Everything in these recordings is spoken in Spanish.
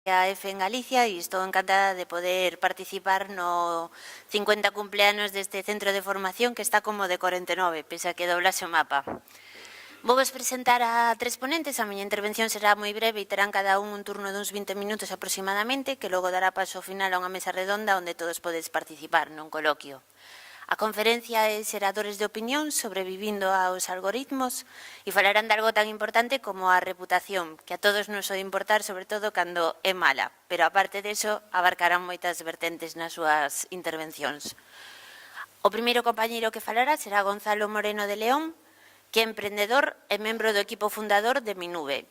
EF en Galicia e estou encantada de poder participar no 50 cumpleanos deste centro de formación que está como de 49, pese a que doblase o mapa. Vou-vos presentar a tres ponentes, a miña intervención será moi breve e terán cada un turno duns 20 minutos aproximadamente, que logo dará paso ao final a unha mesa redonda onde todos podedes participar nun coloquio. A conferencia é Xeradores de Opinión sobrevivindo aos algoritmos e falarán de algo tan importante como a reputación, que a todos nos pode importar, sobre todo cando é mala, pero aparte deso abarcarán moitas vertentes nas súas intervencións. O primeiro compañeiro que falará será Gonzalo Moreno de León, que é emprendedor e membro do equipo fundador de Minube.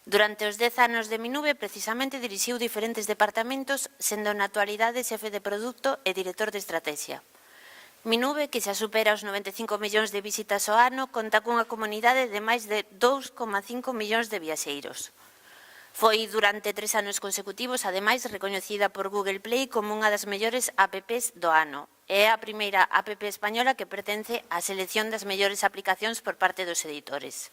Durante os 10 anos de Minube, precisamente, dirixiu diferentes departamentos, sendo na actualidade xefe de produto e director de estrategia. Minube, que xa supera os 95 millóns de visitas ao ano, conta cunha comunidade de máis de 2,5 millóns de viaxeiros. Foi durante 3 anos consecutivos, ademais, recoñecida por Google Play como unha das mellores apps do ano. É a primeira app española que pertence á selección das mellores aplicacións por parte dos editores.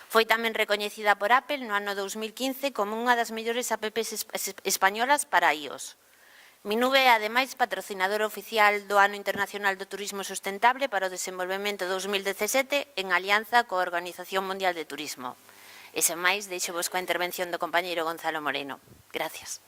Foi tamén recoñecida por Apple no ano 2015 como unha das mellores apps españolas para iOS. Minube é, ademais, patrocinador oficial do Ano Internacional do Turismo Sustentable para o Desenvolvemento 2017 en alianza coa Organización Mundial de Turismo. E, sen máis, deixo-vos coa intervención do compañeiro Gonzalo Moreno. Gracias.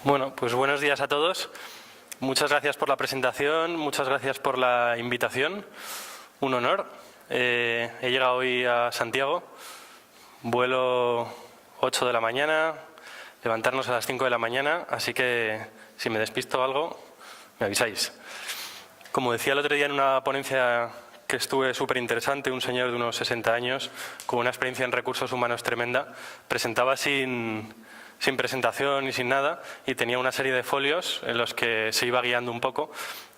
Bueno, pues buenos días a todos. Muchas gracias por la presentación, muchas gracias por la invitación. Un honor. He llegado hoy a Santiago, vuelo 8 de la mañana, levantarnos a las 5 de la mañana, así que si me despisto algo, me avisáis. Como decía el otro día en una ponencia que estuve súper interesante, un señor de unos 60 años, con una experiencia en recursos humanos tremenda, presentaba sin presentación y sin nada, y tenía una serie de folios en los que se iba guiando un poco,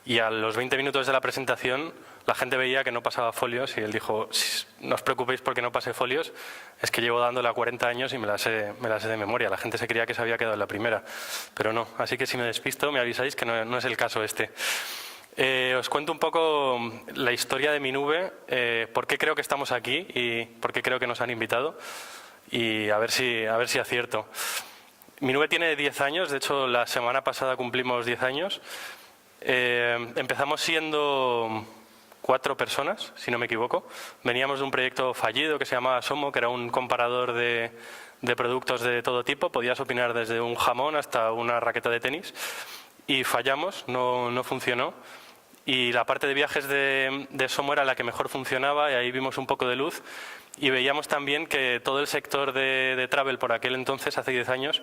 y a los 20 minutos de la presentación la gente veía que no pasaba folios y él dijo: no os preocupéis porque no pase folios, es que llevo dándole a 40 años y me la sé de memoria. La gente se creía que se había quedado en la primera, pero no. Así que si me despisto me avisáis que no es el caso este. Os cuento un poco la historia de Minube, por qué creo que estamos aquí y por qué creo que nos han invitado, y a ver si acierto. Minube tiene 10 años, de hecho la semana pasada cumplimos 10 años. Empezamos siendo 4 personas, si no me equivoco. Veníamos de un proyecto fallido que se llamaba Somo, que era un comparador de productos de todo tipo. Podías opinar desde un jamón hasta una raqueta de tenis. Y fallamos, no funcionó. Y la parte de viajes de Somo era la que mejor funcionaba, y ahí vimos un poco de luz. Y veíamos también que todo el sector de travel por aquel entonces, hace 10 años,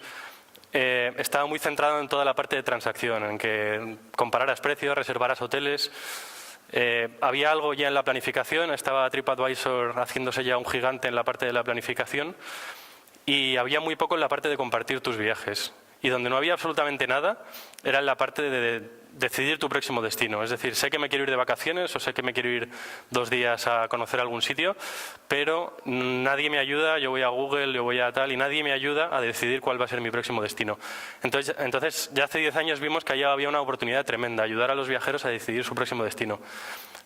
estaba muy centrado en toda la parte de transacción, en que compararas precios, reservaras hoteles. Había algo ya en la planificación, estaba TripAdvisor haciéndose ya un gigante en la parte de la planificación, y había muy poco en la parte de compartir tus viajes. Y donde no había absolutamente nada era en la parte de decidir tu próximo destino. Es decir, sé que me quiero ir de vacaciones o sé que me quiero ir 2 días a conocer algún sitio, pero nadie me ayuda, yo voy a Google, yo voy a tal, y nadie me ayuda a decidir cuál va a ser mi próximo destino. Entonces ya hace 10 años vimos que allá había una oportunidad tremenda, ayudar a los viajeros a decidir su próximo destino.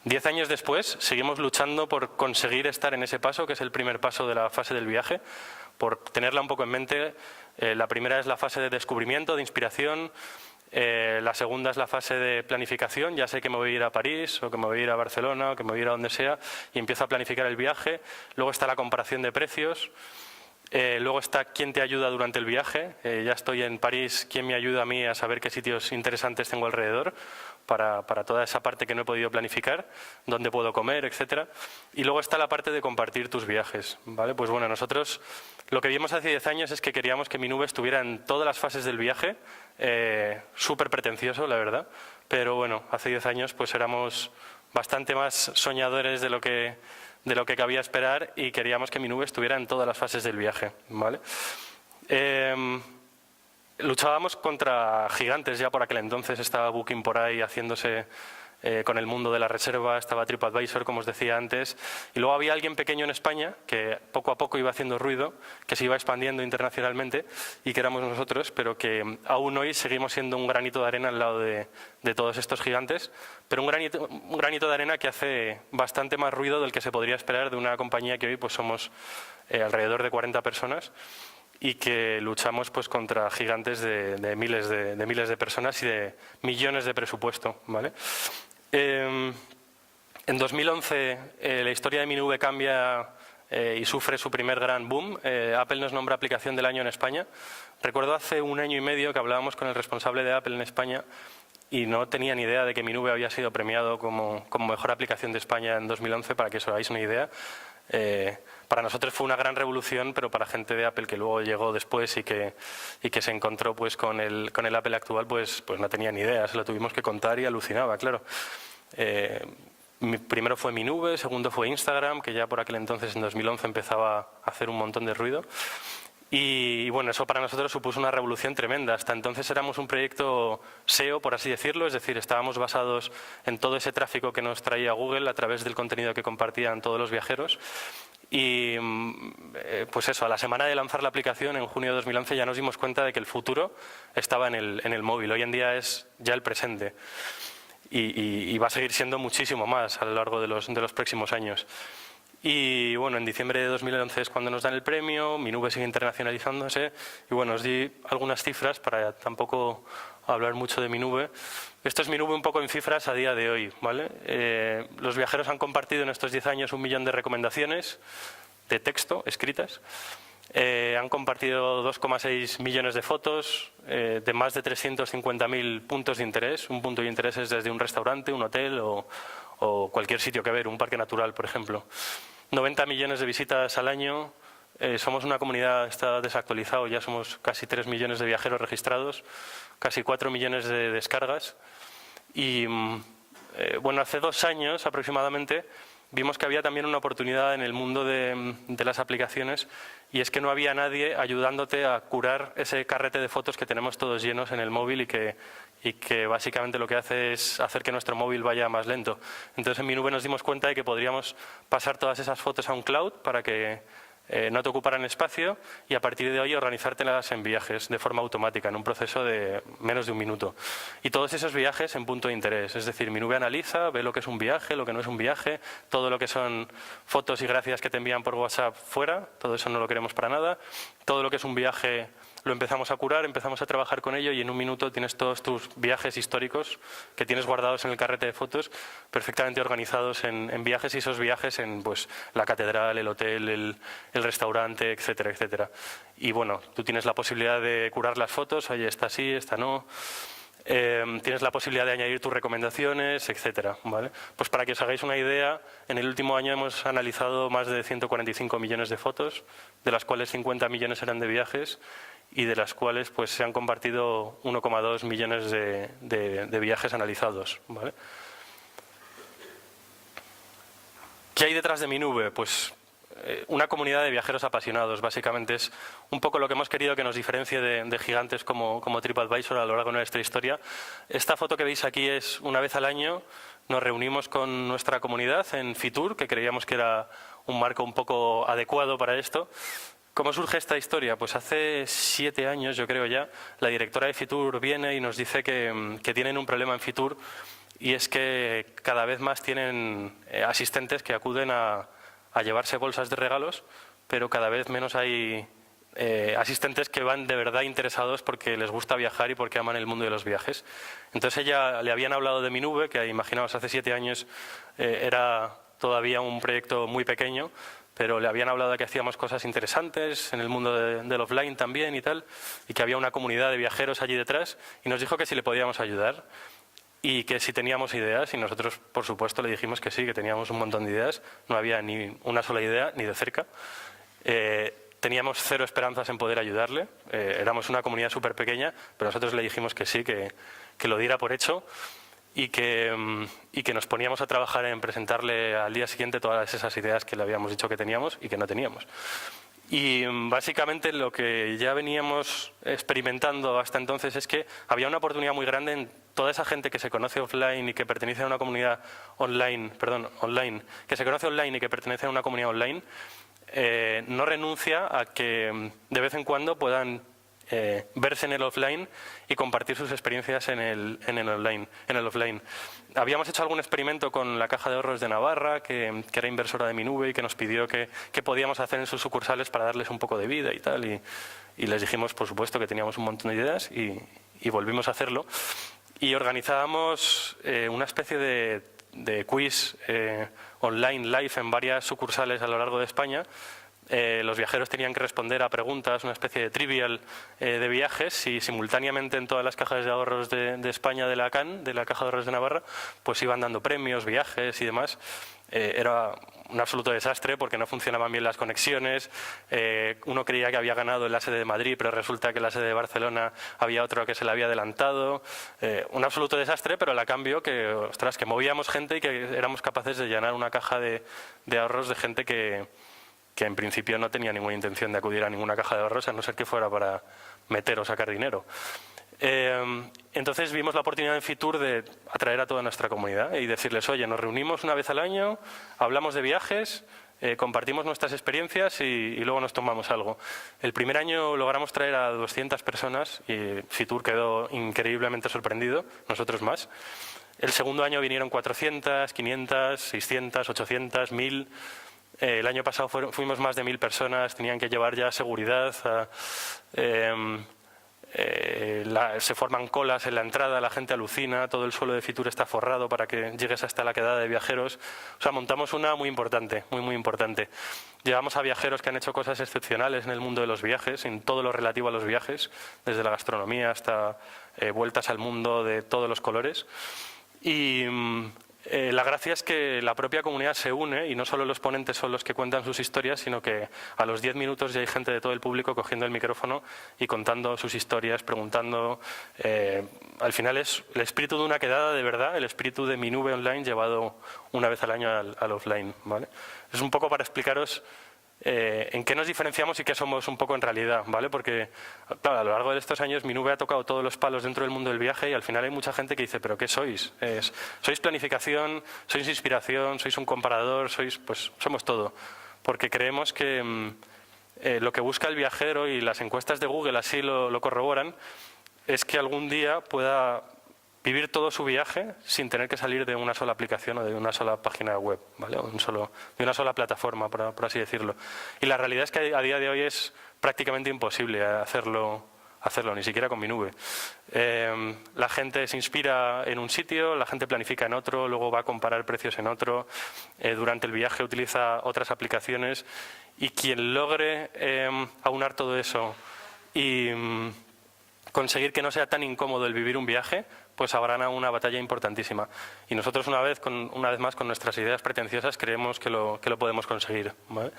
10 años después seguimos luchando por conseguir estar en ese paso, que es el primer paso de la fase del viaje, por tenerla un poco en mente. La primera es la fase de descubrimiento, de inspiración. La segunda es la fase de planificación. Ya sé que me voy a ir a París, o que me voy a ir a Barcelona, o que me voy a ir a donde sea, y empiezo a planificar el viaje. Luego está la comparación de precios. Luego está quién te ayuda durante el viaje. Ya estoy en París, ¿quién me ayuda a mí a saber qué sitios interesantes tengo alrededor para toda esa parte que no he podido planificar, dónde puedo comer, etcétera? Y luego está la parte de compartir tus viajes, ¿vale? Pues bueno, nosotros lo que vimos hace 10 años es que queríamos que Minube estuviera en todas las fases del viaje, súper pretencioso, la verdad, pero bueno, hace 10 años pues éramos bastante más soñadores de lo que cabía esperar, y queríamos que Minube estuviera en todas las fases del viaje, ¿vale? Luchábamos contra gigantes ya por aquel entonces. Estaba Booking por ahí haciéndose con el mundo de la reserva, estaba TripAdvisor, como os decía antes, y luego había alguien pequeño en España que poco a poco iba haciendo ruido, que se iba expandiendo internacionalmente y que éramos nosotros, pero que aún hoy seguimos siendo un granito de arena al lado de todos estos gigantes, pero un granito de arena que hace bastante más ruido del que se podría esperar de una compañía que hoy pues somos alrededor de 40 personas y que luchamos pues contra gigantes de miles de personas y de millones de presupuesto, ¿vale? En 2011 la historia de Minube cambia y sufre su primer gran boom. Apple nos nombra aplicación del año en España. Recuerdo hace un año y medio que hablábamos con el responsable de Apple en España y no tenía ni idea de que Minube había sido premiado como mejor aplicación de España en 2011, para que os hagáis una idea. Para nosotros fue una gran revolución, pero para gente de Apple que luego llegó después y que se encontró pues con el Apple actual, pues no tenía ni idea, se lo tuvimos que contar y alucinaba, claro. Primero fue Minube, segundo fue Instagram, que ya por aquel entonces, en 2011, empezaba a hacer un montón de ruido. Y bueno, eso para nosotros supuso una revolución tremenda. Hasta entonces éramos un proyecto SEO, por así decirlo, es decir, estábamos basados en todo ese tráfico que nos traía Google a través del contenido que compartían todos los viajeros. Y pues eso, a la semana de lanzar la aplicación, en junio de 2011, ya nos dimos cuenta de que el futuro estaba en el móvil. Hoy en día es ya el presente y va a seguir siendo muchísimo más a lo largo de los próximos años. Y bueno, en diciembre de 2011 es cuando nos dan el premio, Minube sigue internacionalizándose y bueno, os di algunas cifras para tampoco hablar mucho de Minube. Esto es Minube un poco en cifras a día de hoy, ¿vale? Los viajeros han compartido en estos 10 años 1 millón de recomendaciones de texto escritas. Han compartido 2,6 millones de fotos de más de 350.000 puntos de interés. Un punto de interés es desde un restaurante, un hotel o cualquier sitio que ver, un parque natural, por ejemplo. 90 millones de visitas al año. Somos una comunidad, está desactualizado, ya somos casi 3 millones de viajeros registrados, casi 4 millones de descargas. Y bueno, hace 2 años aproximadamente vimos que había también una oportunidad en el mundo de las aplicaciones, y es que no había nadie ayudándote a curar ese carrete de fotos que tenemos todos llenos en el móvil y que básicamente lo que hace es hacer que nuestro móvil vaya más lento. Entonces en Minube nos dimos cuenta de que podríamos pasar todas esas fotos a un cloud para que no te ocuparan espacio y a partir de hoy organizártelas en viajes de forma automática, en un proceso de menos de 1 minuto. Y todos esos viajes en punto de interés, es decir, Minube analiza, ve lo que es un viaje, lo que no es un viaje, todo lo que son fotos y gracias que te envían por WhatsApp fuera, todo eso no lo queremos para nada, todo lo que es un viaje lo empezamos a curar, empezamos a trabajar con ello y en 1 minuto tienes todos tus viajes históricos que tienes guardados en el carrete de fotos perfectamente organizados en viajes, y esos viajes en pues la catedral, el hotel, el restaurante, etcétera, etcétera. Y bueno, tú tienes la posibilidad de curar las fotos, oye, esta sí, esta no. Tienes la posibilidad de añadir tus recomendaciones, etcétera, ¿vale? Pues para que os hagáis una idea, en el último año hemos analizado más de 145 millones de fotos, de las cuales 50 millones eran de viajes y de las cuales pues se han compartido 1,2 millones de viajes analizados, ¿vale? ¿Qué hay detrás de Minube? Pues una comunidad de viajeros apasionados, básicamente es un poco lo que hemos querido que nos diferencie de gigantes como TripAdvisor a lo largo de nuestra historia. Esta foto que veis aquí es una vez al año, nos reunimos con nuestra comunidad en Fitur, que creíamos que era un marco un poco adecuado para esto. ¿Cómo surge esta historia? Pues hace 7 años, yo creo ya, la directora de Fitur viene y nos dice que tienen un problema en Fitur, y es que cada vez más tienen asistentes que acuden a llevarse bolsas de regalos, pero cada vez menos hay asistentes que van de verdad interesados porque les gusta viajar y porque aman el mundo de los viajes. Entonces ella le habían hablado de Minube, que imaginaos hace 7 años era todavía un proyecto muy pequeño, pero le habían hablado de que hacíamos cosas interesantes en el mundo del offline también y tal, y que había una comunidad de viajeros allí detrás, y nos dijo que si le podíamos ayudar y que si teníamos ideas, y nosotros por supuesto le dijimos que sí, que teníamos un montón de ideas, no había ni una sola idea, ni de cerca. Teníamos 0 esperanzas en poder ayudarle, éramos una comunidad súper pequeña, pero nosotros le dijimos que sí, que lo diera por hecho y que nos poníamos a trabajar en presentarle al día siguiente todas esas ideas que le habíamos dicho que teníamos y que no teníamos. Y básicamente lo que ya veníamos experimentando hasta entonces es que había una oportunidad muy grande en toda esa gente que se conoce offline y que pertenece a una comunidad online, que se conoce online y que pertenece a una comunidad online, no renuncia a que de vez en cuando puedan verse en el offline y compartir sus experiencias en el offline. Habíamos hecho algún experimento con la Caja de Ahorros de Navarra, que era inversora de Minube y que nos pidió qué podíamos hacer en sus sucursales para darles un poco de vida y tal. Y les dijimos, por supuesto, que teníamos un montón de ideas y volvimos a hacerlo. Y organizábamos una especie de quiz online live en varias sucursales a lo largo de España. Los viajeros tenían que responder a preguntas, una especie de trivial de viajes, y simultáneamente en todas las cajas de ahorros de España de la CAN, de la Caja de Ahorros de Navarra, pues iban dando premios, viajes y demás. Era un absoluto desastre porque no funcionaban bien las conexiones. Uno creía que había ganado en la sede de Madrid, pero resulta que en la sede de Barcelona había otro que se le había adelantado. Un absoluto desastre, pero a cambio que movíamos gente y que éramos capaces de llenar una caja de ahorros de gente que en principio no tenía ninguna intención de acudir a ninguna caja de ahorros, a no ser que fuera para meter o sacar dinero. Entonces vimos la oportunidad en Fitur de atraer a toda nuestra comunidad y decirles, oye, nos reunimos una vez al año, hablamos de viajes, compartimos nuestras experiencias y luego nos tomamos algo. El primer año logramos traer a 200 personas y Fitur quedó increíblemente sorprendido, nosotros más. El segundo año vinieron 400, 500, 600, 800, 1000... El año pasado fuimos más de 1000 personas, tenían que llevar ya seguridad, se forman colas en la entrada, la gente alucina, todo el suelo de Fitur está forrado para que llegues hasta la quedada de viajeros. O sea, montamos una muy importante, muy importante. Llevamos a viajeros que han hecho cosas excepcionales en el mundo de los viajes, en todo lo relativo a los viajes, desde la gastronomía hasta vueltas al mundo de todos los colores. Y la gracia es que la propia comunidad se une y no solo los ponentes son los que cuentan sus historias, sino que a los 10 minutos ya hay gente de todo el público cogiendo el micrófono y contando sus historias, preguntando. Al final es el espíritu de una quedada de verdad, el espíritu de Minube online llevado una vez al año al offline, ¿vale? Es un poco para explicaros en qué nos diferenciamos y qué somos un poco en realidad, ¿vale? Porque, claro, a lo largo de estos años Minube ha tocado todos los palos dentro del mundo del viaje y al final hay mucha gente que dice, ¿pero qué sois? ¿Sois planificación? ¿Sois inspiración? ¿Sois un comparador? Pues somos todo. Porque creemos que lo que busca el viajero, y las encuestas de Google así lo corroboran, es que algún día pueda vivir todo su viaje sin tener que salir de una sola aplicación o de una sola página web, ¿vale? O de una sola plataforma, por así decirlo. Y la realidad es que a día de hoy es prácticamente imposible hacerlo, ni siquiera con Minube. La gente se inspira en un sitio, la gente planifica en otro, luego va a comparar precios en otro, durante el viaje utiliza otras aplicaciones, y quien logre aunar todo eso y conseguir que no sea tan incómodo el vivir un viaje, pues habrán una batalla importantísima. Y nosotros una vez más con nuestras ideas pretenciosas creemos que lo podemos conseguir, ¿vale?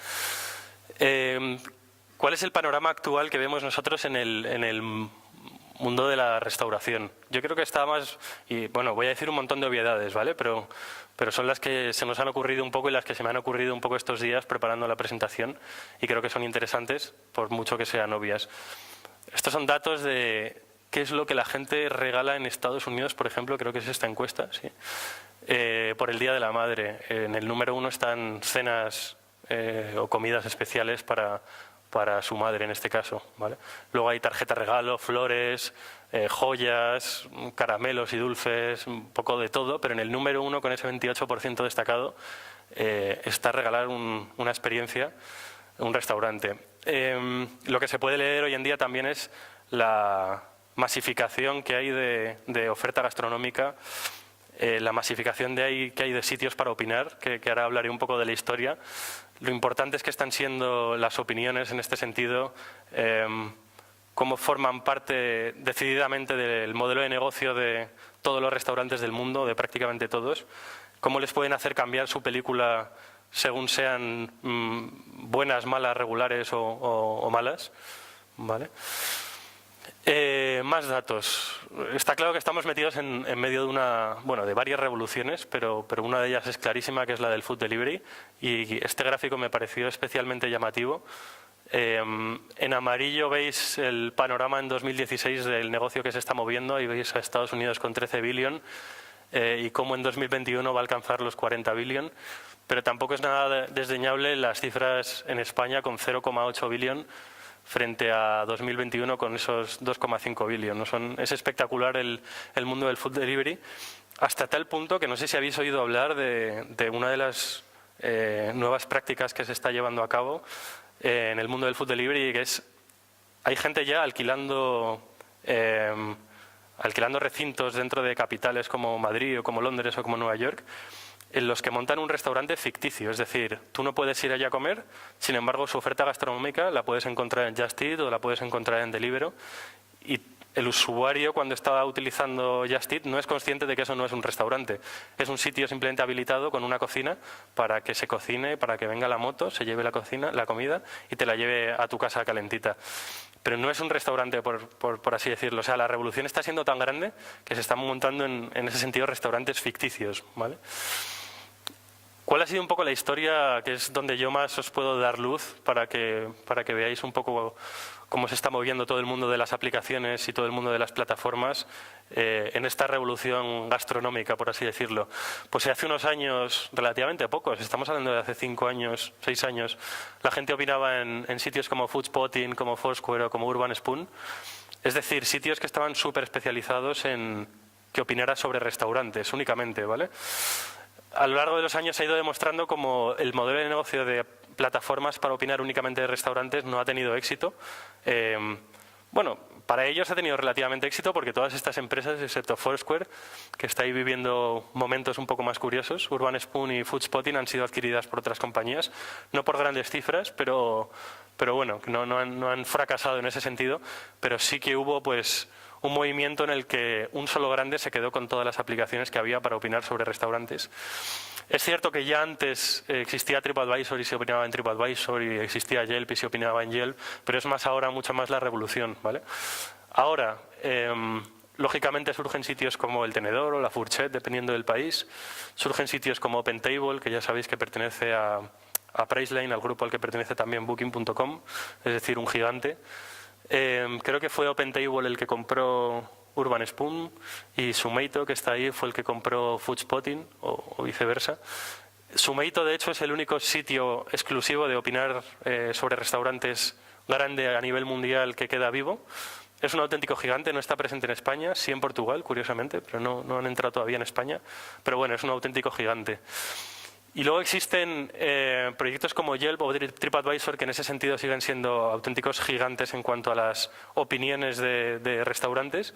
¿Cuál es el panorama actual que vemos nosotros en el mundo de la restauración? Yo creo que está más, y bueno, voy a decir un montón de obviedades, ¿vale? Pero son las que se nos han ocurrido un poco y las que se me han ocurrido un poco estos días preparando la presentación, y creo que son interesantes por mucho que sean obvias. Estos son datos de qué es lo que la gente regala en Estados Unidos, por ejemplo, creo que es esta encuesta, sí. Por el Día de la Madre. En el número 1 están cenas o comidas especiales para su madre en este caso, ¿vale? Luego hay tarjeta regalo, flores, joyas, caramelos y dulces, un poco de todo, pero en el número 1, con ese 28% destacado, está regalar una experiencia, un restaurante. Lo que se puede leer hoy en día también es la masificación que hay de oferta gastronómica, la masificación que hay de sitios para opinar, que ahora hablaré un poco de la historia. Lo importante es que están siendo las opiniones en este sentido, cómo forman parte decididamente del modelo de negocio de todos los restaurantes del mundo, de prácticamente todos, cómo les pueden hacer cambiar su película según sean buenas, malas, regulares o malas, ¿vale? Más datos. Está claro que estamos metidos en medio de varias revoluciones, pero una de ellas es clarísima, que es la del food delivery, y este gráfico me pareció especialmente llamativo. En amarillo veis el panorama en 2016 del negocio que se está moviendo. Ahí veis a Estados Unidos con 13 billion y cómo en 2021 va a alcanzar los 40 billion. Pero tampoco es nada desdeñable las cifras en España con 0,8 billion frente a 2021 con esos 2,5 billion. ¿No? Es espectacular el mundo del food delivery, hasta tal punto que no sé si habéis oído hablar de una de las nuevas prácticas que se está llevando a cabo en el mundo del food delivery, que es, hay gente ya alquilando recintos dentro de capitales como Madrid o como Londres o como Nueva York, en los que montan un restaurante ficticio. Es decir, tú no puedes ir allá a comer, sin embargo su oferta gastronómica la puedes encontrar en Just Eat o la puedes encontrar en Deliveroo, y el usuario, cuando está utilizando Just Eat, no es consciente de que eso no es un restaurante. Es un sitio simplemente habilitado con una cocina para que se cocine, para que venga la moto, se lleve la comida y te la lleve a tu casa calentita. Pero no es un restaurante, por así decirlo. O sea, la revolución está siendo tan grande que se están montando en ese sentido restaurantes ficticios, ¿vale? ¿Cuál ha sido un poco la historia, que es donde yo más os puedo dar luz para que veáis un poco cómo se está moviendo todo el mundo de las aplicaciones y todo el mundo de las plataformas en esta revolución gastronómica, por así decirlo? Pues hace unos años, relativamente pocos, estamos hablando de hace 5 años, 6 años, la gente opinaba en sitios como Foodspotting, como Foursquare o como Urban Spoon, es decir, sitios que estaban súper especializados en que opinara sobre restaurantes únicamente, ¿vale? A lo largo de los años se ha ido demostrando como el modelo de negocio de plataformas para opinar únicamente de restaurantes no ha tenido éxito. Bueno, para ellos ha tenido relativamente éxito porque todas estas empresas, excepto Foursquare, que está ahí viviendo momentos un poco más curiosos, Urban Spoon y Foodspotting han sido adquiridas por otras compañías, no por grandes cifras, pero bueno, no han fracasado en ese sentido, pero sí que hubo pues un movimiento en el que un solo grande se quedó con todas las aplicaciones que había para opinar sobre restaurantes. Es cierto que ya antes existía TripAdvisor y se opinaba en TripAdvisor, y existía Yelp y se opinaba en Yelp, pero es más ahora, mucho más la revolución, ¿vale? Ahora, lógicamente surgen sitios como El Tenedor o La Fourchette, dependiendo del país. Surgen sitios como OpenTable, que ya sabéis que pertenece a Priceline, al grupo al que pertenece también Booking.com, es decir, un gigante. Creo que fue OpenTable el que compró Urban Spoon, y Sumeito, que está ahí, fue el que compró Foodspotting o viceversa. Sumeito, de hecho, es el único sitio exclusivo de opinar sobre restaurantes grande a nivel mundial que queda vivo. Es un auténtico gigante, no está presente en España, sí en Portugal, curiosamente, pero no han entrado todavía en España. Pero bueno, es un auténtico gigante. Y luego existen proyectos como Yelp o TripAdvisor, que en ese sentido siguen siendo auténticos gigantes en cuanto a las opiniones de restaurantes.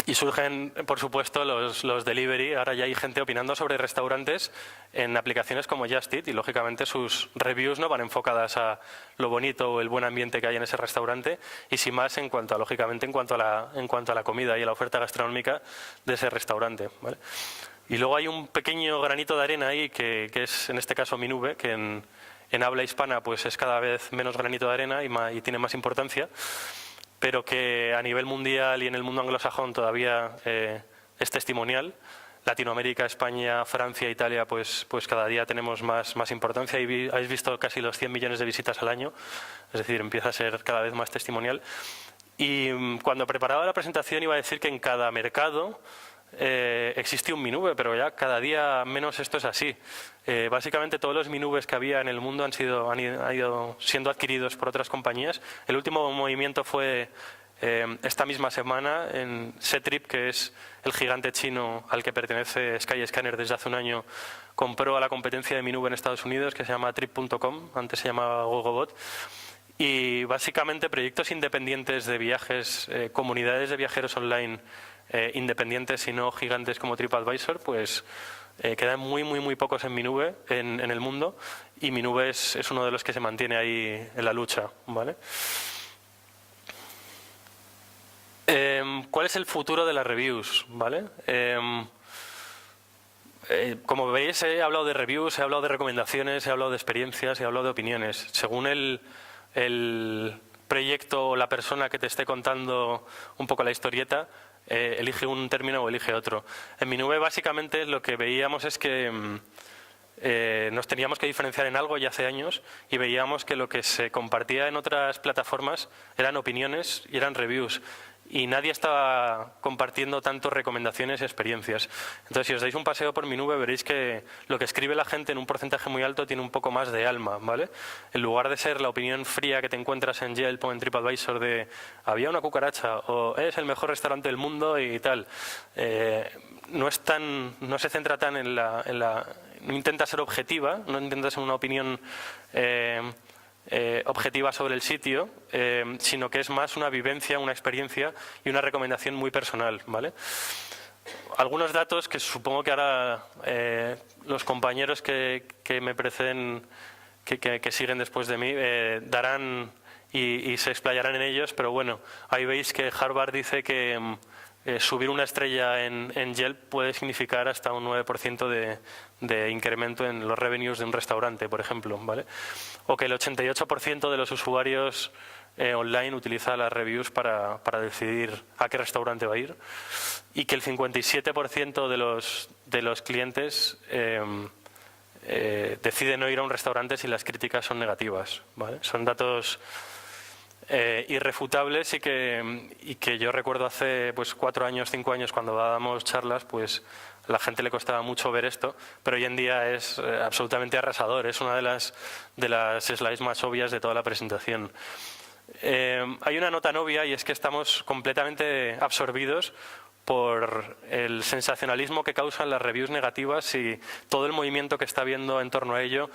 Y surgen, por supuesto, los delivery. Ahora ya hay gente opinando sobre restaurantes en aplicaciones como Just Eat, y lógicamente sus reviews no van enfocadas a lo bonito o el buen ambiente que hay en ese restaurante, y sin más lógicamente en cuanto a la comida y a la oferta gastronómica de ese restaurante, ¿vale? Y luego hay un pequeño granito de arena ahí que es en este caso Minube, que en habla hispana pues es cada vez menos granito de arena y tiene más importancia, pero que a nivel mundial y en el mundo anglosajón todavía es testimonial. Latinoamérica, España, Francia, Italia, pues cada día tenemos más importancia, y habéis visto casi los 100 millones de visitas al año, es decir, empieza a ser cada vez más testimonial. Y cuando preparaba la presentación iba a decir que en cada mercado existe un Minube, pero ya cada día menos esto es así. Básicamente todos los Minubes que había en el mundo han ido siendo adquiridos por otras compañías. El último movimiento fue esta misma semana en Ctrip, que es el gigante chino al que pertenece Skyscanner desde hace un año. Compró a la competencia de Minube en Estados Unidos, que se llama Trip.com, antes se llamaba Gogobot. Y básicamente proyectos independientes de viajes, comunidades de viajeros online independientes y no gigantes como TripAdvisor, pues quedan muy pocos en Minube en el mundo, y Minube es uno de los que se mantiene ahí en la lucha, ¿vale? ¿Cuál es el futuro de las reviews? ¿Vale? Como veis, he hablado de reviews, he hablado de recomendaciones, he hablado de experiencias, he hablado de opiniones. Según el proyecto o la persona que te esté contando un poco la historieta, elige un término o elige otro. En Minube básicamente lo que veíamos es que nos teníamos que diferenciar en algo ya hace años y veíamos que lo que se compartía en otras plataformas eran opiniones y eran reviews. Y nadie estaba compartiendo tanto recomendaciones y experiencias. Entonces, si os dais un paseo por mi nube, veréis que lo que escribe la gente en un porcentaje muy alto tiene un poco más de alma, ¿vale? En lugar de ser la opinión fría que te encuentras en Yelp o en TripAdvisor de había una cucaracha o es el mejor restaurante del mundo y tal, no se centra tan en la no intenta ser objetiva, no intenta ser una opinión objetiva sobre el sitio, sino que es más una vivencia, una experiencia y una recomendación muy personal, ¿vale? Algunos datos que supongo que ahora los compañeros que me preceden, que siguen después de mí, darán y se explayarán en ellos, pero bueno, ahí veis que Harvard dice que subir una estrella en Yelp puede significar hasta un 9% de incremento en los revenues de un restaurante, por ejemplo, ¿vale? O que el 88% de los usuarios online utiliza las reviews para decidir a qué restaurante va a ir, y que el 57% de los clientes deciden no ir a un restaurante si las críticas son negativas, ¿vale? Son datos irrefutables y que yo recuerdo hace 4 años, 5 años, cuando dábamos charlas, pues a la gente le costaba mucho ver esto, pero hoy en día es absolutamente arrasador, es una de las slides más obvias de toda la presentación. Hay una nota novia, y es que estamos completamente absorbidos por el sensacionalismo que causan las reviews negativas y todo el movimiento que está habiendo en torno a ello,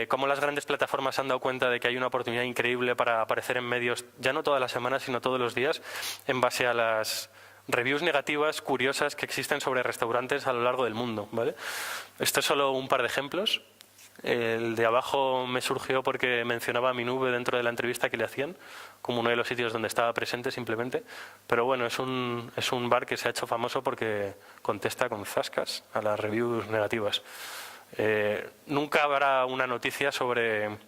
cómo las grandes plataformas se han dado cuenta de que hay una oportunidad increíble para aparecer en medios, ya no todas las semanas, sino todos los días, en base a las reviews negativas curiosas que existen sobre restaurantes a lo largo del mundo, ¿vale? Esto es solo un par de ejemplos. El de abajo me surgió porque mencionaba mi nube dentro de la entrevista que le hacían, como uno de los sitios donde estaba presente simplemente. Pero bueno, es un bar que se ha hecho famoso porque contesta con zascas a las reviews negativas. Nunca habrá una noticia sobre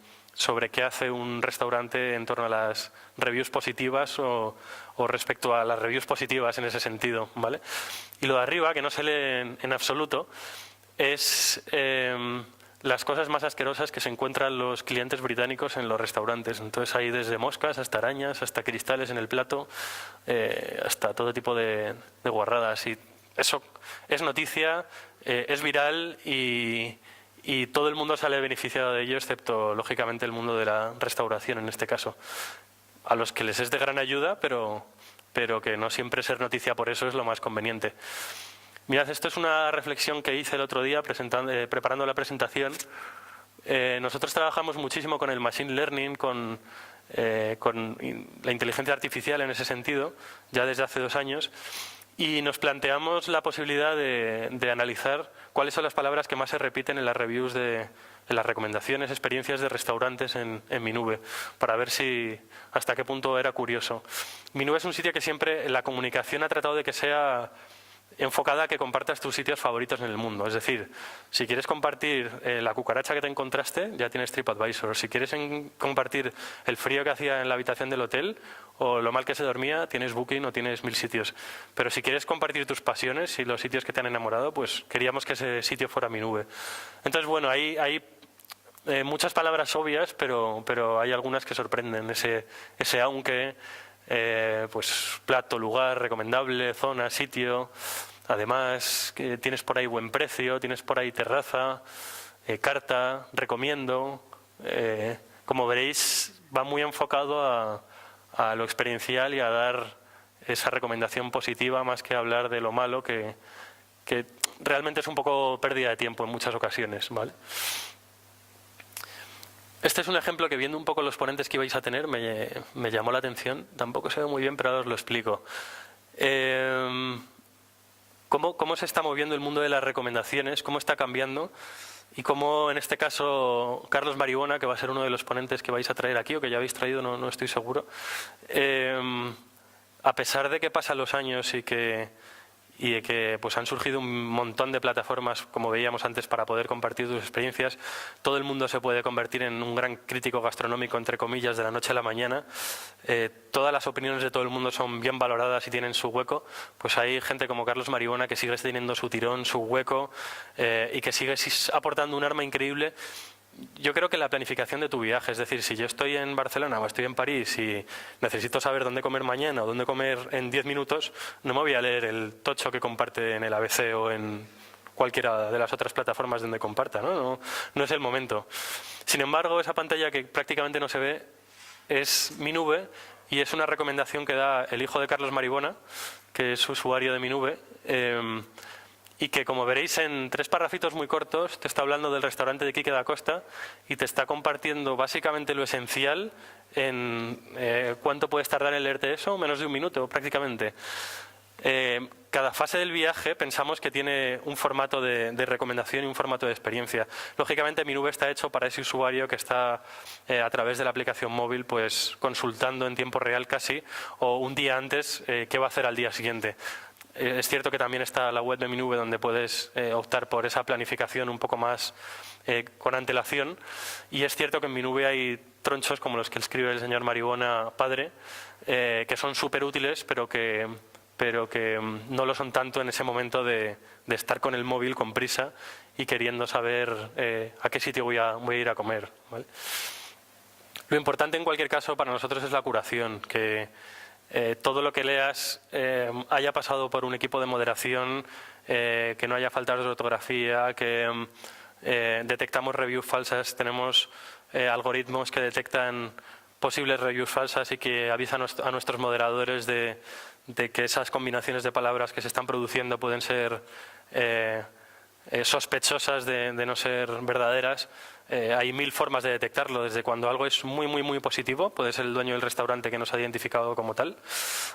qué hace un restaurante en torno a las reviews positivas o respecto a las reviews positivas en ese sentido, ¿vale? Y lo de arriba, que no se lee en absoluto, es las cosas más asquerosas que se encuentran los clientes británicos en los restaurantes. Entonces hay desde moscas hasta arañas, hasta cristales en el plato, hasta todo tipo de guarradas. Y eso es noticia, es viral y todo el mundo sale beneficiado de ello, excepto, lógicamente, el mundo de la restauración en este caso. A los que les es de gran ayuda, pero que no siempre ser noticia por eso es lo más conveniente. Mirad, esto es una reflexión que hice el otro día preparando la presentación. Nosotros trabajamos muchísimo con el machine learning, con la inteligencia artificial en ese sentido, ya desde hace 2 años, y nos planteamos la posibilidad de analizar cuáles son las palabras que más se repiten en las reviews en las recomendaciones, experiencias de restaurantes en mi nube, para ver hasta qué punto era curioso. Mi nube es un sitio que siempre la comunicación ha tratado de que sea enfocada a que compartas tus sitios favoritos en el mundo. Es decir, si quieres compartir la cucaracha que te encontraste, ya tienes TripAdvisor. Si quieres compartir el frío que hacía en la habitación del hotel o lo mal que se dormía, tienes Booking o tienes 1000 sitios. Pero si quieres compartir tus pasiones y los sitios que te han enamorado, pues queríamos que ese sitio fuera mi nube. Entonces, bueno, hay muchas palabras obvias, pero hay algunas que sorprenden. Ese aunque... pues plato, lugar, recomendable, zona, sitio. Además, que tienes por ahí buen precio, tienes por ahí terraza, carta, recomiendo. Como veréis, va muy enfocado a lo experiencial y a dar esa recomendación positiva más que hablar de lo malo, que realmente es un poco pérdida de tiempo en muchas ocasiones, ¿vale? Este es un ejemplo que, viendo un poco los ponentes que ibais a tener, me llamó la atención. Tampoco se ve muy bien, pero ahora os lo explico. ¿Cómo se está moviendo el mundo de las recomendaciones? ¿Cómo está cambiando? Y cómo, en este caso, Carlos Maribona, que va a ser uno de los ponentes que vais a traer aquí, o que ya habéis traído, no estoy seguro, a pesar de que pasan los años y que y de que pues han surgido un montón de plataformas, como veíamos antes, para poder compartir tus experiencias. Todo el mundo se puede convertir en un gran crítico gastronómico, entre comillas, de la noche a la mañana. Todas las opiniones de todo el mundo son bien valoradas y tienen su hueco. Pues hay gente como Carlos Maribona que sigue teniendo su tirón, su hueco, y que sigue aportando un arma increíble. Yo creo que la planificación de tu viaje, es decir, si yo estoy en Barcelona o estoy en París y necesito saber dónde comer mañana o dónde comer en 10 minutos, no me voy a leer el tocho que comparte en el ABC o en cualquiera de las otras plataformas donde comparta, ¿no? No es el momento. Sin embargo, esa pantalla que prácticamente no se ve es Mi Nube y es una recomendación que da el hijo de Carlos Maribona, que es usuario de Mi Nube, y que, como veréis en 3 parrafitos muy cortos, te está hablando del restaurante de Quique da Costa y te está compartiendo básicamente lo esencial en cuánto puedes tardar en leerte eso, menos de 1 minuto prácticamente. Cada fase del viaje pensamos que tiene un formato de recomendación y un formato de experiencia. Lógicamente Mi Nube está hecho para ese usuario que está a través de la aplicación móvil pues consultando en tiempo real casi, o un día antes qué va a hacer al día siguiente. Es cierto que también está la web de Mi Nube donde puedes optar por esa planificación un poco más con antelación, y es cierto que en Mi Nube hay tronchos como los que escribe el señor Maribona padre, que son súper útiles, pero que no lo son tanto en ese momento de estar con el móvil con prisa y queriendo saber a qué sitio voy a ir a comer, ¿vale? Lo importante en cualquier caso para nosotros es la curación, que todo lo que leas haya pasado por un equipo de moderación, que no haya faltas de ortografía, que detectamos reviews falsas, tenemos algoritmos que detectan posibles reviews falsas y que avisan a nuestros moderadores de que esas combinaciones de palabras que se están produciendo pueden ser sospechosas de no ser verdaderas. Hay 1000 formas de detectarlo, desde cuando algo es muy positivo, puede ser el dueño del restaurante que nos ha identificado como tal,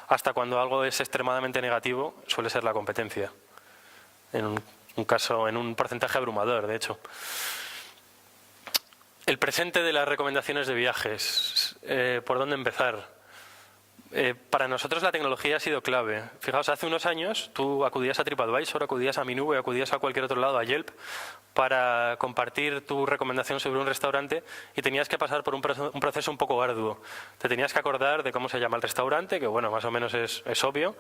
hasta cuando algo es extremadamente negativo, suele ser la competencia. En un porcentaje abrumador, de hecho. El presente de las recomendaciones de viajes. ¿Por dónde empezar? Para nosotros la tecnología ha sido clave. Fijaos, hace unos años tú acudías a TripAdvisor, acudías a Mi Nube, acudías a cualquier otro lado, a Yelp, para compartir tu recomendación sobre un restaurante y tenías que pasar por un proceso un poco arduo. Te tenías que acordar de cómo se llama el restaurante, que bueno, más o menos es obvio.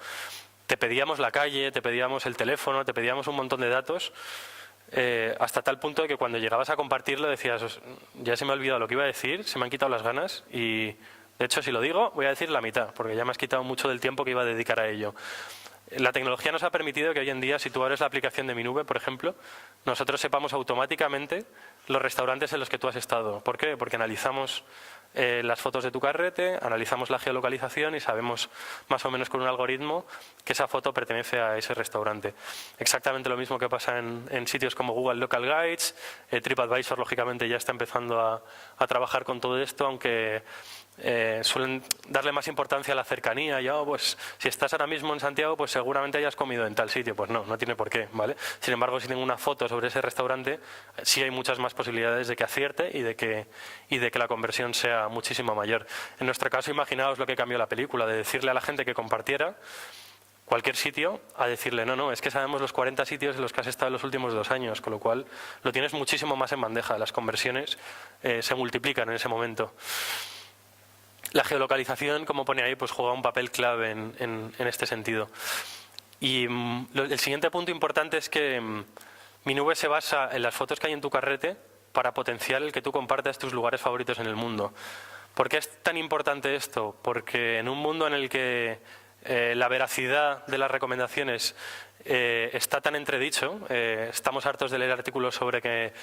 Te pedíamos la calle, te pedíamos el teléfono, te pedíamos un montón de datos, hasta tal punto de que cuando llegabas a compartirlo decías, ya se me ha olvidado lo que iba a decir, se me han quitado las ganas y... De hecho, si lo digo, voy a decir la mitad, porque ya me has quitado mucho del tiempo que iba a dedicar a ello. La tecnología nos ha permitido que hoy en día, si tú abres la aplicación de Mi Nube, por ejemplo, nosotros sepamos automáticamente los restaurantes en los que tú has estado. ¿Por qué? Porque analizamos las fotos de tu carrete, analizamos la geolocalización y sabemos más o menos con un algoritmo que esa foto pertenece a ese restaurante. Exactamente lo mismo que pasa en sitios como Google Local Guides. TripAdvisor, lógicamente, ya está empezando a trabajar con todo esto, aunque suelen darle más importancia a la cercanía. Ya, pues, si estás ahora mismo en Santiago, pues seguramente hayas comido en tal sitio. Pues no tiene por qué, ¿vale? Sin embargo, si tengo una foto sobre ese restaurante, sí hay muchas más posibilidades de que acierte y de que la conversión sea muchísimo mayor. En nuestro caso, imaginaos lo que cambió la película, de decirle a la gente que compartiera cualquier sitio, a decirle, no, es que sabemos los 40 sitios en los que has estado en los últimos 2 años, con lo cual lo tienes muchísimo más en bandeja. Las conversiones se multiplican en ese momento. La geolocalización, como pone ahí, pues juega un papel clave en este sentido. Y el siguiente punto importante es que Mi Nube se basa en las fotos que hay en tu carrete para potenciar el que tú compartas tus lugares favoritos en el mundo. ¿Por qué es tan importante esto? Porque en un mundo en el que la veracidad de las recomendaciones está tan entredicho, estamos hartos de leer artículos sobre que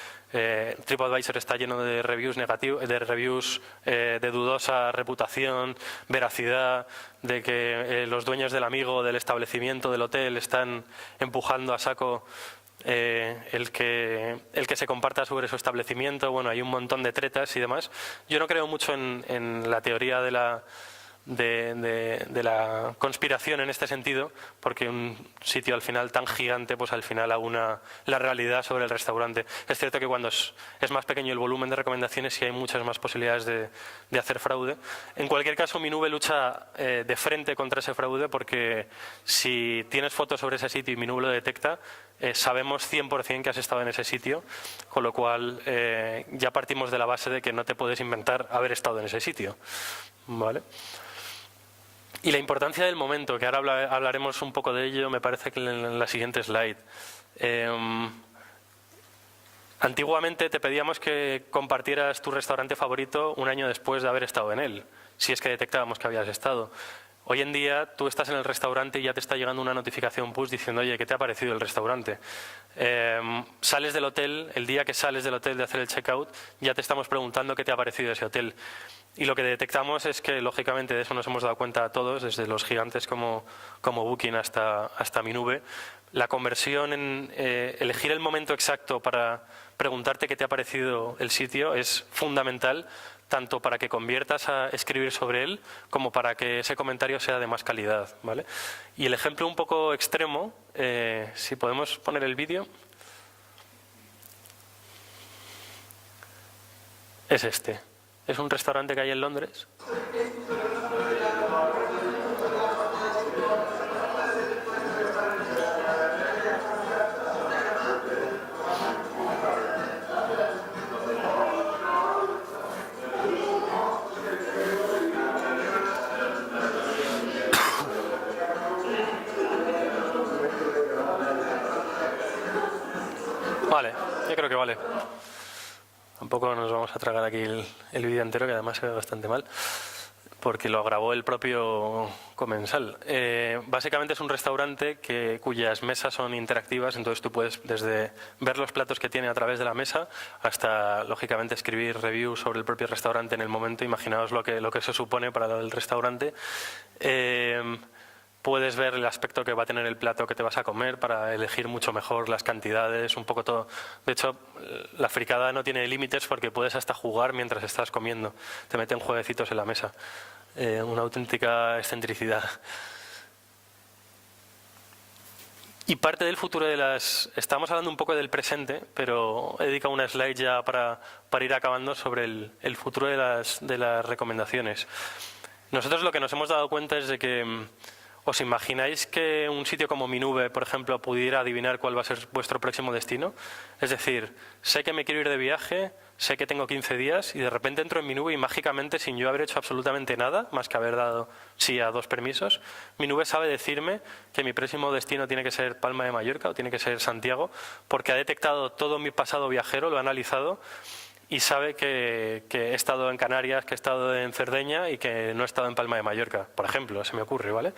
TripAdvisor está lleno de reviews negativos, de reviews de dudosa reputación, veracidad, de que los dueños del amigo, del establecimiento, del hotel están empujando a saco el que se comparta sobre su establecimiento. Bueno, hay un montón de tretas y demás. Yo no creo mucho en la teoría de de la conspiración en este sentido, porque un sitio al final tan gigante, pues al final aúna la realidad sobre el restaurante. Es cierto que cuando es más pequeño el volumen de recomendaciones, sí hay muchas más posibilidades de hacer fraude. En cualquier caso, Minube lucha de frente contra ese fraude, porque si tienes fotos sobre ese sitio y Minube lo detecta, sabemos 100% que has estado en ese sitio, con lo cual ya partimos de la base de que no te puedes inventar haber estado en ese sitio, ¿vale? Y la importancia del momento, que ahora hablaremos un poco de ello, me parece que en la siguiente slide. Antiguamente te pedíamos que compartieras tu restaurante favorito un año después de haber estado en él, si es que detectábamos que habías estado. Hoy en día tú estás en el restaurante y ya te está llegando una notificación push diciendo, oye, ¿qué te ha parecido el restaurante? Sales del hotel, el día que sales del hotel de hacer el checkout, ya te estamos preguntando qué te ha parecido ese hotel. Y lo que detectamos es que, lógicamente, de eso nos hemos dado cuenta a todos, desde los gigantes como Booking hasta Minube, la conversión en elegir el momento exacto para preguntarte qué te ha parecido el sitio es fundamental, tanto para que conviertas a escribir sobre él como para que ese comentario sea de más calidad, ¿vale? Y el ejemplo un poco extremo, si podemos poner el vídeo, es este. Es un restaurante que hay en Londres. Vale, yo creo que vale. Tampoco nos vamos a tragar aquí el vídeo entero, que además se ve bastante mal, porque lo grabó el propio comensal. Básicamente es un restaurante cuyas mesas son interactivas, entonces tú puedes desde ver los platos que tiene a través de la mesa hasta, lógicamente, escribir reviews sobre el propio restaurante en el momento. Imaginaos lo que se supone para el restaurante. Puedes ver el aspecto que va a tener el plato que te vas a comer para elegir mucho mejor las cantidades, un poco todo. De hecho, la fricada no tiene límites porque puedes hasta jugar mientras estás comiendo. Te meten jueguecitos en la mesa. Una auténtica excentricidad. Y parte del futuro de las... Estamos hablando un poco del presente, pero he dedicado una slide ya para ir acabando sobre el futuro de las recomendaciones. Nosotros lo que nos hemos dado cuenta es de que... ¿Os imagináis que un sitio como Minube, por ejemplo, pudiera adivinar cuál va a ser vuestro próximo destino? Es decir, sé que me quiero ir de viaje, sé que tengo 15 días y de repente entro en Minube y mágicamente, sin yo haber hecho absolutamente nada, más que haber dado sí a 2 permisos, Minube sabe decirme que mi próximo destino tiene que ser Palma de Mallorca o tiene que ser Santiago, porque ha detectado todo mi pasado viajero, lo ha analizado y sabe que he estado en Canarias, que he estado en Cerdeña y que no he estado en Palma de Mallorca, por ejemplo, se me ocurre, ¿vale?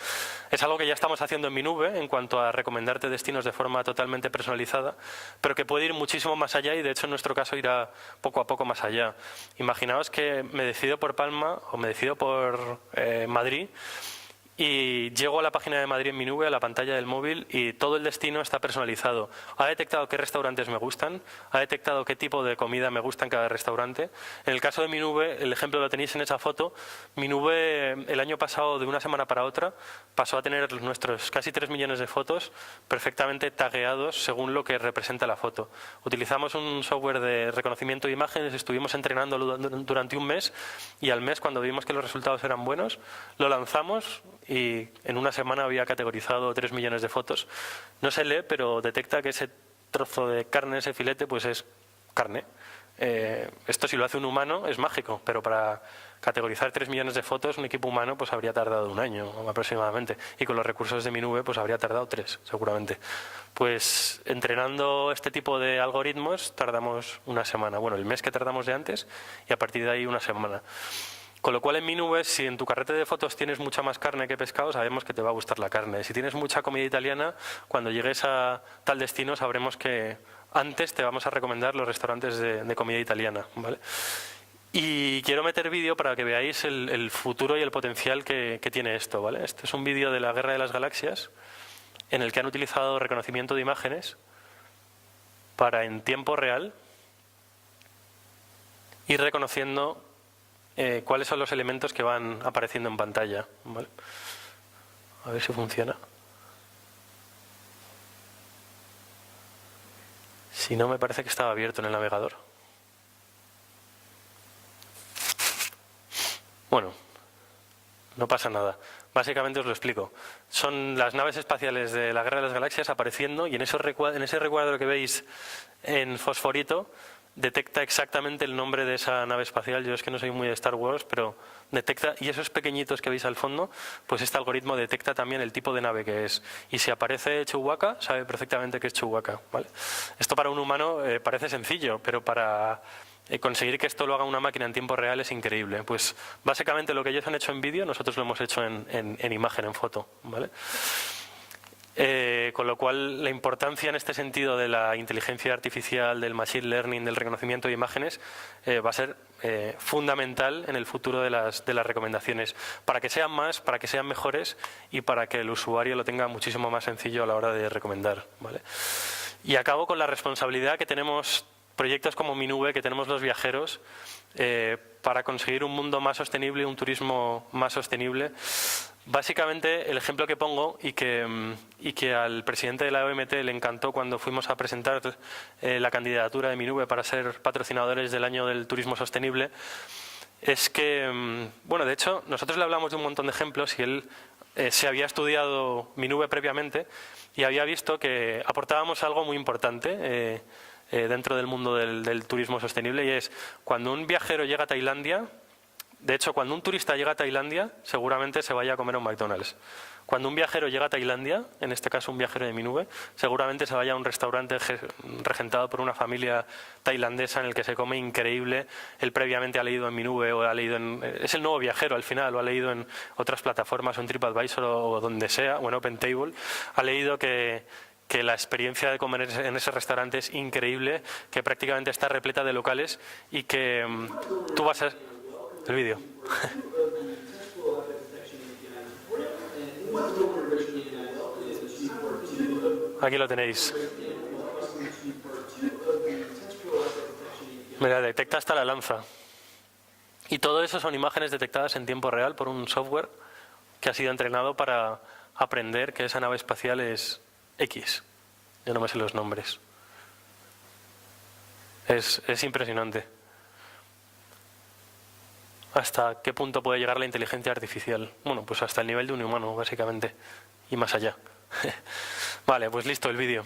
Es algo que ya estamos haciendo en Minube en cuanto a recomendarte destinos de forma totalmente personalizada, pero que puede ir muchísimo más allá y de hecho en nuestro caso irá poco a poco más allá. Imaginaos que me decido por Palma o me decido por Madrid y llego a la página de Madrid en Minube, a la pantalla del móvil, y todo el destino está personalizado. Ha detectado qué restaurantes me gustan, ha detectado qué tipo de comida me gusta en cada restaurante. En el caso de Minube, el ejemplo lo tenéis en esa foto, Minube el año pasado, de una semana para otra, pasó a tener nuestros casi 3 millones de fotos perfectamente tagueados según lo que representa la foto. Utilizamos un software de reconocimiento de imágenes, estuvimos entrenándolo durante un mes y al mes, cuando vimos que los resultados eran buenos, lo lanzamos y en una semana había categorizado 3 millones de fotos. No se lee, pero detecta que ese trozo de carne, ese filete, pues es carne. Esto si lo hace un humano es mágico, pero para categorizar 3 millones de fotos un equipo humano pues habría tardado un año aproximadamente, y con los recursos de Minube pues habría tardado 3 seguramente. Pues entrenando este tipo de algoritmos tardamos una semana, bueno, el mes que tardamos de antes y a partir de ahí una semana. Con lo cual en Minube, si en tu carrete de fotos tienes mucha más carne que pescado, sabemos que te va a gustar la carne. Si tienes mucha comida italiana, cuando llegues a tal destino sabremos que antes te vamos a recomendar los restaurantes de comida italiana, ¿vale? Y quiero meter vídeo para que veáis el futuro y el potencial que tiene esto, ¿vale? Este es un vídeo de la Guerra de las Galaxias en el que han utilizado reconocimiento de imágenes para en tiempo real ir reconociendo cuáles son los elementos que van apareciendo en pantalla, ¿vale? A ver si funciona. Si no, me parece que estaba abierto en el navegador. Bueno, no pasa nada. Básicamente os lo explico. Son las naves espaciales de la Guerra de las Galaxias apareciendo y en ese recuadro que veis en fosforito detecta exactamente el nombre de esa nave espacial. Yo es que no soy muy de Star Wars, pero detecta, y esos pequeñitos que veis al fondo, pues este algoritmo detecta también el tipo de nave que es. Y si aparece Chewbacca, sabe perfectamente que es Chewbacca, ¿vale? Esto para un humano parece sencillo, pero para conseguir que esto lo haga una máquina en tiempo real es increíble. Pues básicamente lo que ellos han hecho en vídeo, nosotros lo hemos hecho en imagen, en foto, ¿vale? Con lo cual, la importancia en este sentido de la inteligencia artificial, del machine learning, del reconocimiento de imágenes, va a ser fundamental en el futuro de las recomendaciones, para que sean más, para que sean mejores y para que el usuario lo tenga muchísimo más sencillo a la hora de recomendar, ¿vale? Y acabo con la responsabilidad que tenemos proyectos como Mi Nube, que tenemos los viajeros, para conseguir un mundo más sostenible, un turismo más sostenible. Básicamente, el ejemplo que pongo y que al presidente de la OMT le encantó cuando fuimos a presentar la candidatura de Mi Nube para ser patrocinadores del año del turismo sostenible, es que, bueno, de hecho, nosotros le hablamos de un montón de ejemplos y él se había estudiado Mi Nube previamente y había visto que aportábamos algo muy importante dentro del mundo del turismo sostenible, y es cuando un viajero llega a Tailandia. De hecho, cuando un turista llega a Tailandia, seguramente se vaya a comer a un McDonald's. Cuando un viajero llega a Tailandia, en este caso un viajero de Mi Nube, seguramente se vaya a un restaurante regentado por una familia tailandesa en el que se come increíble. Él previamente ha leído en Mi Nube o ha leído es el nuevo viajero al final, o ha leído en otras plataformas o en TripAdvisor o donde sea, o en OpenTable, ha leído que la experiencia de comer en ese restaurante es increíble, que prácticamente está repleta de locales y que tú vas a... El vídeo. Aquí lo tenéis. Mira, detecta hasta la lanza. Y todo eso son imágenes detectadas en tiempo real por un software que ha sido entrenado para aprender que esa nave espacial es X. Yo no me sé los nombres. Es impresionante. ¿Hasta qué punto puede llegar la inteligencia artificial? Bueno, pues hasta el nivel de un humano, básicamente, y más allá. Vale, pues listo el vídeo.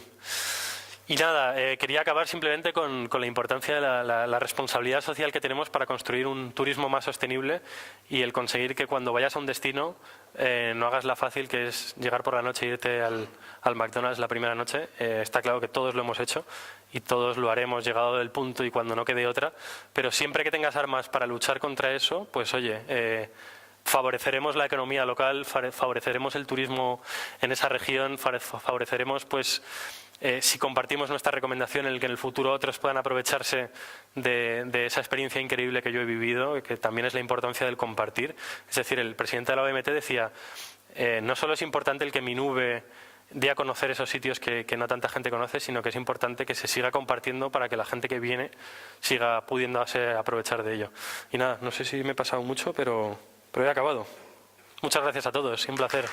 Y nada, quería acabar simplemente con la importancia de la responsabilidad social que tenemos para construir un turismo más sostenible y el conseguir que cuando vayas a un destino no hagas la fácil, que es llegar por la noche e irte al McDonald's la primera noche. Está claro que todos lo hemos hecho y todos lo haremos llegado del punto y cuando no quede otra, pero siempre que tengas armas para luchar contra eso, pues oye, favoreceremos la economía local, favoreceremos el turismo en esa región, favoreceremos pues... si compartimos nuestra recomendación en el que en el futuro otros puedan aprovecharse de esa experiencia increíble que yo he vivido, que también es la importancia del compartir. Es decir, el presidente de la OMT decía, no solo es importante el que Mi Nube dé a conocer esos sitios que no tanta gente conoce, sino que es importante que se siga compartiendo para que la gente que viene siga pudiendo aprovechar de ello. Y nada, no sé si me he pasado mucho, pero he acabado. Muchas gracias a todos, un placer.